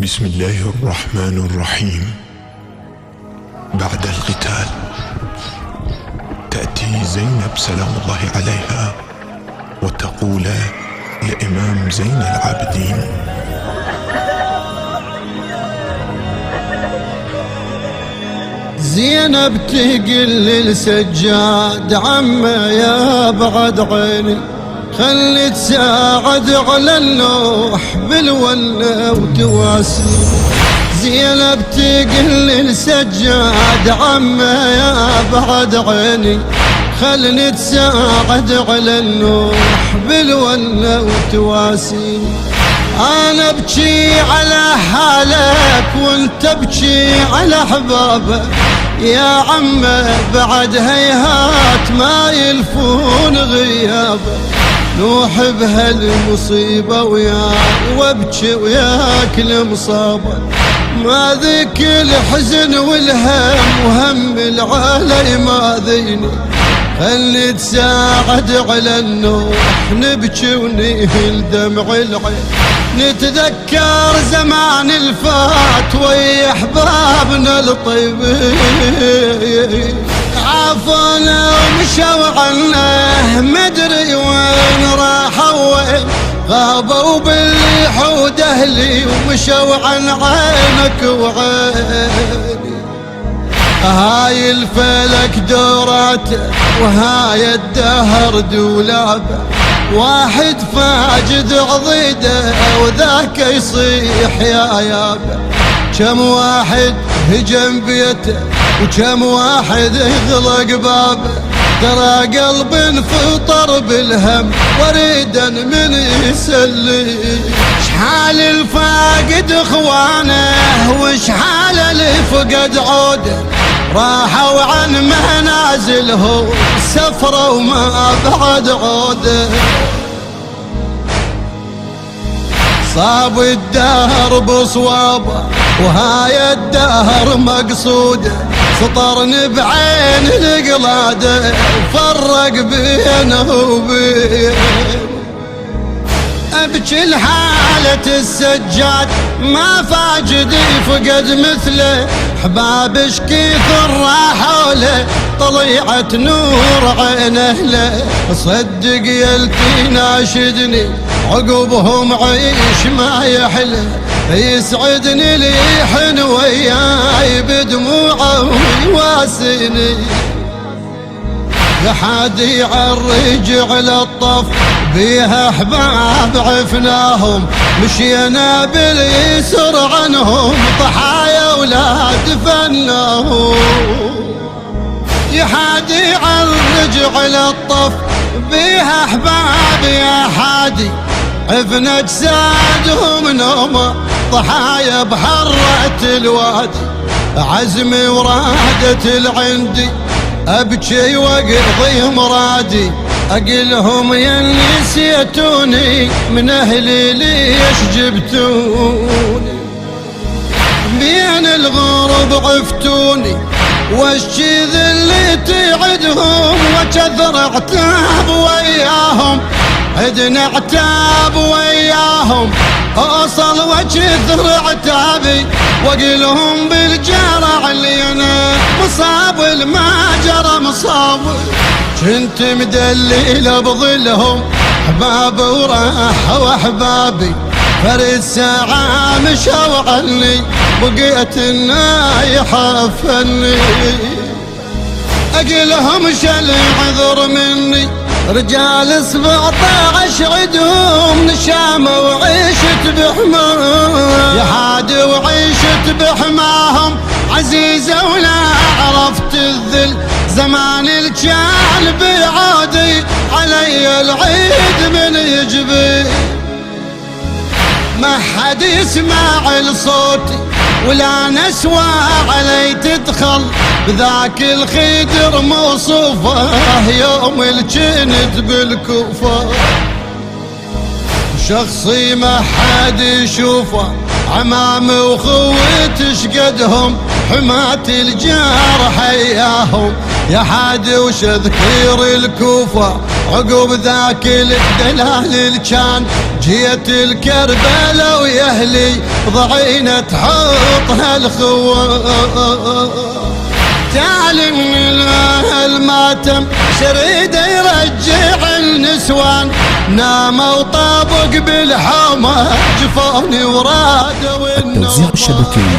بسم الله الرحمن الرحيم. بعد القتال تأتي زينب سلام الله عليها وتقول لإمام زين العابدين: زينب تقل للسجاد: عمي يا بعد عيني خلي تساعد على اللوح بالولة وتواسي. زينب تقل للسجاد: عمي يا بعد عيني خلني تساعد على اللوح بالولة وتواسي. أنا ابكي على حالك وانت ابكي على حبابك يا عمي، بعد هيهات ما يلفون غيابك. نوح بهالمصيبة وياي وابكي وياك المصابة، ما ذيك الحزن والهم وهم العالي ما ذيني. خلي تساعد على النوح نبكي ونهل دمع العين، نتذكر زمان الفات ويا احبابنا الطيبين. عافونا ومشوا عنا مدري وين راحوا وين غابوا بالحود اهلي ومشوا عن عينك وعيني. هاي الفلك دوراته وهاي الدهر دولابه، واحد فاجد عضيده وذاك يصيح يا يابا. كم واحد هجم بيته وكم واحد يغلق بابه، ترى قلب انفطر بالهم وريدا من يسلي. شحال الفاقد اخوانه وشحال اللي فقد عوده، راحوا عن منازلهم سفروا وما بعد عوده. صاب الدهر بصوابه وهاي الدهر مقصوده، سطرني بعين القلاده وفرق بينه وبين. ابكي لحالة السجاد ما فاجد فقد مثله، احبابش كثر راحوا له طلعت نور عين اهله. صدق يلتي ناشدني عقبهم عيش ما يحلى، يسعدني ليحن وياي بدموعه ويواسيني. لحد يعرج على الطف بيها احباب عفناهم، مشينا باليسر عنهم ضحايا ولا دفناهم. يحادي يعرج على الطف بيها احباب يا حادي، عفن اجسادهم نومه ضحايا بحرة الوادي. عزمي ورادت العندي ابكي واقضي مرادي، اقلهم يا نسيتوني من اهلي ليش جبتوني. بين الغرب عفتوني واشي ذلي تعدهم، وكثر عتاب وياهم عدنا عتاب وياهم. اوصل وكثر عتابي واقلهم بالجرع اللي انا مصاب ما جرى مصاب. كنت مدلل بظلهم احباب وراحوا احبابي، فرد ساعة مشوا عني بقيت النايح فني. اقلهم شل عذر مني رجال 17 عدهم نشامة وعيشت بحماهم. يا حادي وعيشت بحماهم عزيزة ولا عرفت الذل، زمان الجال بعادي علي العيد من يجبي. ما حد يسمع لصوتي ولا نسوى علي تدخل، بذاك الخدر موصوفه يوم الجند بالكوفة. شخصي ما حد يشوفه عمامي وخوت شقدهم، حماة الجار حياهم يا حادي وش ذكير الكوفة عقب ذاك الدلال اللي كان جيت الكربلاء ويا اهلي ضعينة تحطها الخوة تعالي من الاهل ماتم شريد يرجع النسوان ناموا وطابق بالحومة جفوني ورادوا التوزيع الشبكي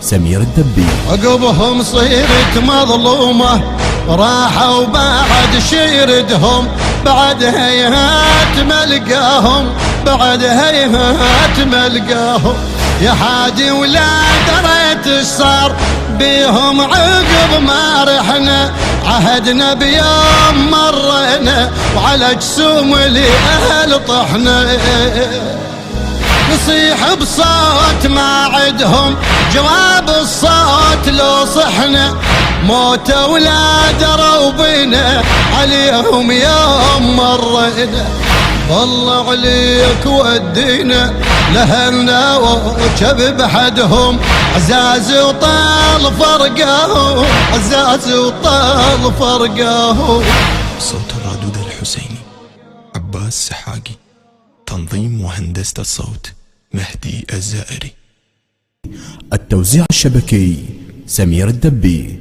سمير الدبي. عقبهم صيرت مظلومة راحوا بعد شيردهم بعد هيهات ملقاهم بعد هيهات ملقاهم يا حادي ولا دريت ايش صار بيهم عقب ما رحنا عهدنا بيوم مرينا وعلى جسوم الاهل طحنا نصيح بصوت ما عدهم جواب الصوت لو صحنا موت ولا دروا بينا عليهم يوم مرينا والله عليك ودينا لهنا وجب بحدهم عزاز وطال فرقاهم عزاز وطال فرقاهم. صوت الرادود الحسيني عباس سحاقي. تنظيم وهندسة الصوت مهدي الزائري. التوزيع الشبكي سمير الدبي.